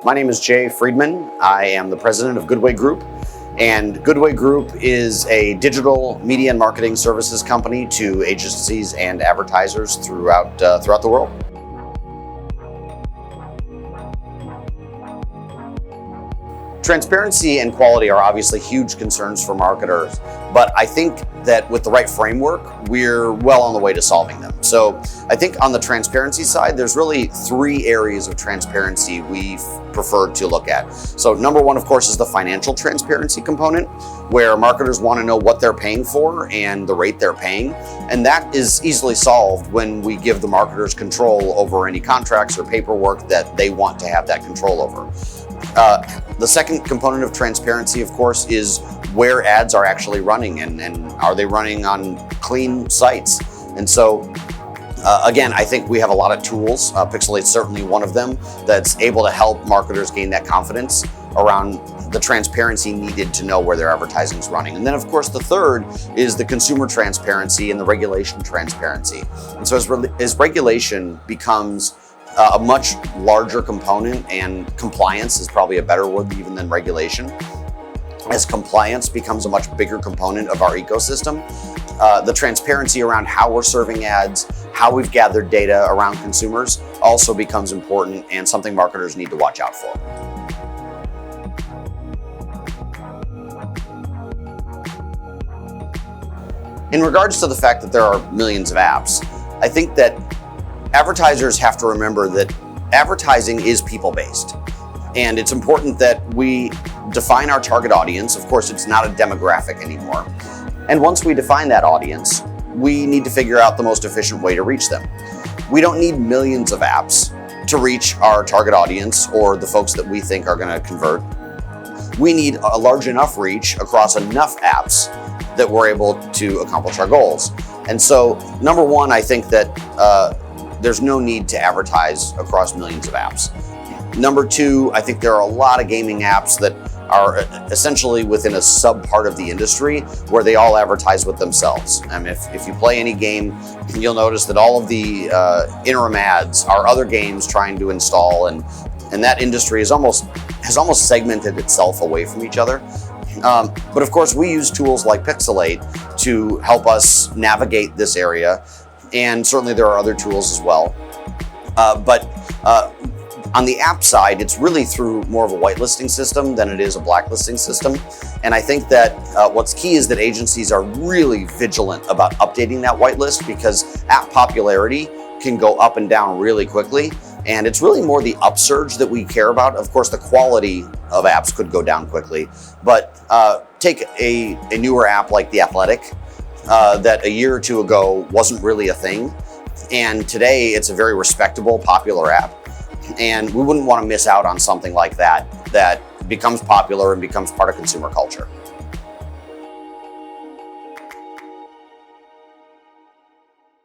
My name is Jay Friedman. I am the president of Goodway Group. And Goodway Group is a digital media and marketing services company to agencies and advertisers throughout the world. Transparency and quality are obviously huge concerns for marketers, but I think that with the right framework, we're well on the way to solving them. So I think on the transparency side, there's really three areas of transparency we prefer to look at. So number one, of course, is the financial transparency component, where marketers want to know what they're paying for and the rate they're paying. And that is easily solved when we give the marketers control over any contracts or paperwork that they want to have that control over. The second component of transparency, of course, is where ads are actually running and are they running on clean sites. And so, again, I think we have a lot of tools. Pixalate's certainly one of them that's able to help marketers gain that confidence around the transparency needed to know where their advertising is running. And then, of course, the third is the consumer transparency and the regulation transparency. And so as regulation becomes a much larger component, and compliance is probably a better word even than regulation. As compliance becomes a much bigger component of our ecosystem, the transparency around how we're serving ads, how we've gathered data around consumers also becomes important and something marketers need to watch out for. In regards to the fact that there are millions of apps, I think that advertisers have to remember that advertising is people-based, and it's important that we define our target audience. Of course, it's not a demographic anymore. And once we define that audience, we need to figure out the most efficient way to reach them. We don't need millions of apps to reach our target audience or the folks that we think are going to convert. We need a large enough reach across enough apps that we're able to accomplish our goals. And so, number one, I think that there's no need to advertise across millions of apps. Number two, I think there are a lot of gaming apps that are essentially within a sub-part of the industry where they all advertise with themselves. I mean, if you play any game, you'll notice that all of the interim ads are other games trying to install, and that industry has almost segmented itself away from each other. But of course, we use tools like Pixalate to help us navigate this area. And certainly there are other tools as well. But on the app side, it's really through more of a whitelisting system than it is a blacklisting system. And I think that what's key is that agencies are really vigilant about updating that whitelist, because app popularity can go up and down really quickly. And it's really more the upsurge that we care about. Of course, the quality of apps could go down quickly. But take a newer app like The Athletic, that a year or two ago wasn't really a thing. And today it's a very respectable, popular app. And we wouldn't want to miss out on something like that becomes popular and becomes part of consumer culture.